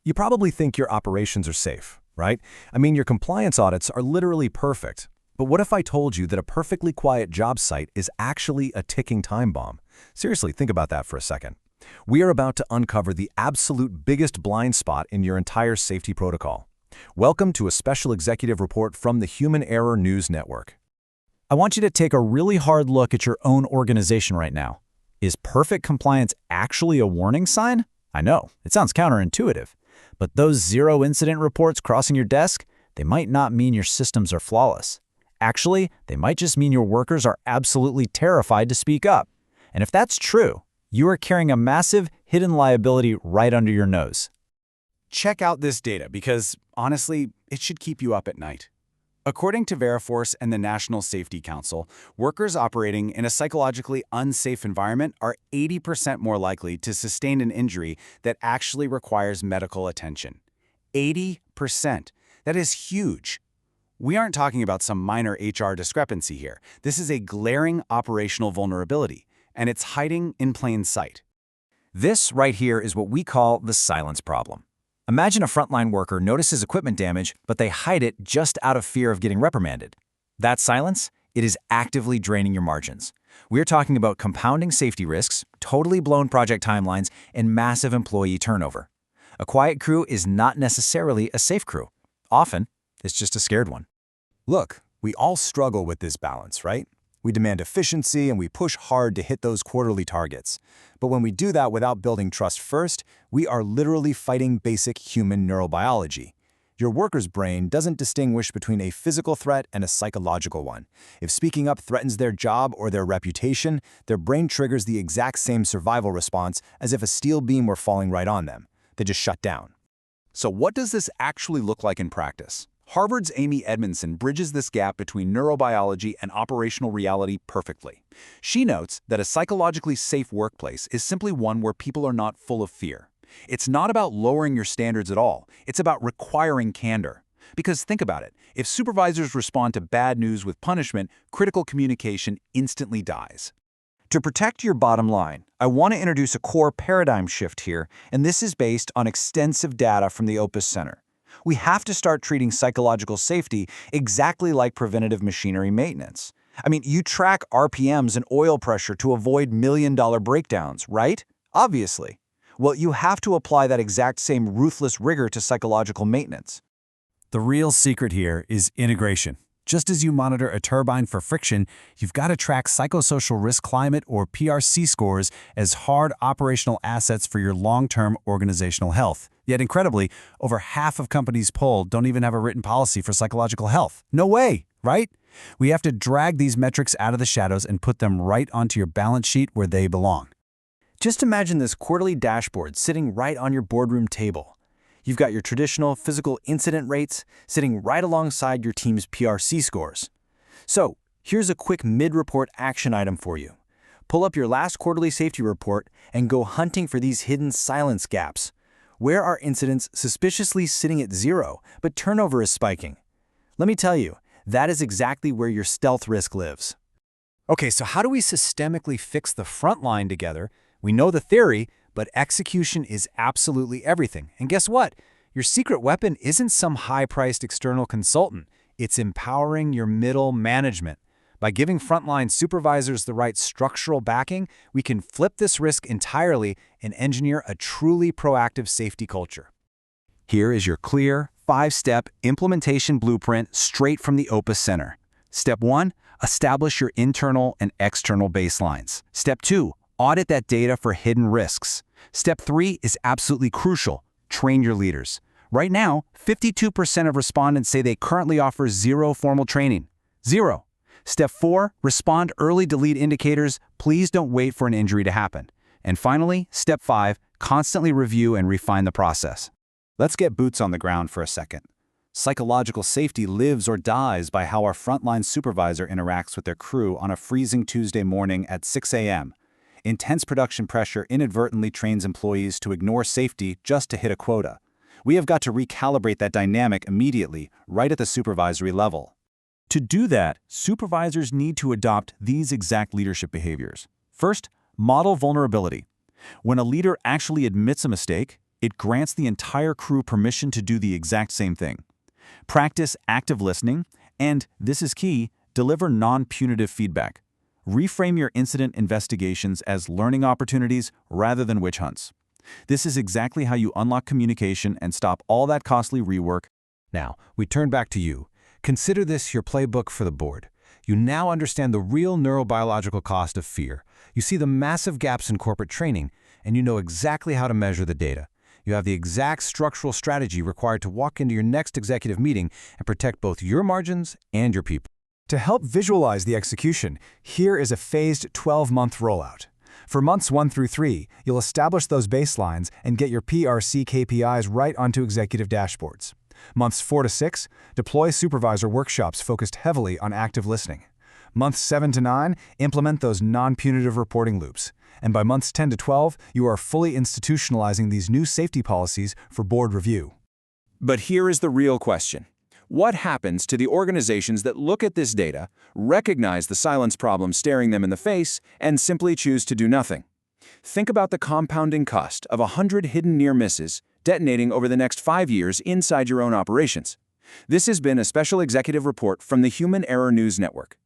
You probably think your operations are safe, right? I mean, your compliance audits are literally perfect. But what if I told you that a perfectly quiet job site is actually a ticking time bomb? Seriously, think about that for a second. We are about to uncover the absolute biggest blind spot in your entire safety protocol. Welcome to a special executive report from the Human Error News Network. I want you to take a really hard look at your own organization right now. Is perfect compliance actually a warning sign? I know, it sounds counterintuitive. But those zero incident reports crossing your desk, they might not mean your systems are flawless. Actually, they might just mean your workers are absolutely terrified to speak up. And if that's true, you are carrying a massive hidden liability right under your nose. Check out this data because, honestly, it should keep you up at night. According to Veriforce and the National Safety Council, workers operating in a psychologically unsafe environment are 80% more likely to sustain an injury that actually requires medical attention. 80%. That is huge. We aren't talking about some minor HR discrepancy here. This is a glaring operational vulnerability, and it's hiding in plain sight. This right here is what we call the silence problem. Imagine a frontline worker notices equipment damage, but they hide it just out of fear of getting reprimanded. That silence, it is actively draining your margins. We're talking about compounding safety risks, totally blown project timelines, and massive employee turnover. A quiet crew is not necessarily a safe crew. Often, it's just a scared one. Look, we all struggle with this balance, right? We demand efficiency and we push hard to hit those quarterly targets. But when we do that without building trust first, we are literally fighting basic human neurobiology. Your worker's brain doesn't distinguish between a physical threat and a psychological one. If speaking up threatens their job or their reputation, their brain triggers the exact same survival response as if a steel beam were falling right on them. They just shut down. So what does this actually look like in practice? Harvard's Amy Edmondson bridges this gap between neurobiology and operational reality perfectly. She notes that a psychologically safe workplace is simply one where people are not full of fear. It's not about lowering your standards at all. It's about requiring candor. Because think about it, if supervisors respond to bad news with punishment, critical communication instantly dies. To protect your bottom line, I want to introduce a core paradigm shift here, and this is based on extensive data from the Opus Center. We have to start treating psychological safety exactly like preventative machinery maintenance. I mean, you track RPMs and oil pressure to avoid million-dollar breakdowns, right? Obviously. Well, you have to apply that exact same ruthless rigor to psychological maintenance. The real secret here is integration. Just as you monitor a turbine for friction, you've got to track Psychosocial Risk Climate or PRC scores as hard operational assets for your long-term organizational health. Yet incredibly, over half of companies polled don't even have a written policy for psychological health. No way, right? We have to drag these metrics out of the shadows and put them right onto your balance sheet where they belong. Just imagine this quarterly dashboard sitting right on your boardroom table. You've got your traditional physical incident rates sitting right alongside your team's PRC scores. So, here's a quick mid-report action item for you. Pull up your last quarterly safety report and go hunting for these hidden silence gaps. Where are incidents suspiciously sitting at zero, but turnover is spiking? Let me tell you, that is exactly where your stealth risk lives. Okay, so how do we systemically fix the front line together? We know the theory, but execution is absolutely everything. And guess what? Your secret weapon isn't some high-priced external consultant. It's empowering your middle management. By giving frontline supervisors the right structural backing, we can flip this risk entirely and engineer a truly proactive safety culture. Here is your clear, 5-step implementation blueprint straight from the Opus Center. Step 1, establish your internal and external baselines. Step 2, audit that data for hidden risks. Step 3 is absolutely crucial. Train your leaders. Right now, 52% of respondents say they currently offer zero formal training. Zero. Step 4, respond early to lead indicators. Please don't wait for an injury to happen. And finally, Step 5, constantly review and refine the process. Let's get boots on the ground for a second. Psychological safety lives or dies by how our frontline supervisor interacts with their crew on a freezing Tuesday morning at 6 a.m. Intense production pressure inadvertently trains employees to ignore safety just to hit a quota. We have got to recalibrate that dynamic immediately, right at the supervisory level. To do that, supervisors need to adopt these exact leadership behaviors. First, model vulnerability. When a leader actually admits a mistake, It grants the entire crew permission to do the exact same thing. Practice active listening, and, this is key, deliver non-punitive feedback. Reframe your incident investigations as learning opportunities rather than witch hunts. This is exactly how you unlock communication and stop all that costly rework. Now, we turn back to you. Consider this your playbook for the board. You now understand the real neurobiological cost of fear. You see the massive gaps in corporate training, and you know exactly how to measure the data. You have the exact structural strategy required to walk into your next executive meeting and protect both your margins and your people. To help visualize the execution, here is a phased 12-month rollout. For months 1 through 3, you'll establish those baselines and get your PRC KPIs right onto executive dashboards. Months 4 to 6, deploy supervisor workshops focused heavily on active listening. Months 7 to 9, implement those non-punitive reporting loops. And by months 10 to 12, you are fully institutionalizing these new safety policies for board review. But here is the real question. What happens to the organizations that look at this data, recognize the silence problem staring them in the face, and simply choose to do nothing? Think about the compounding cost of 100 hidden near misses detonating over the next 5 years inside your own operations. This has been a special executive report from the Human Error News Network.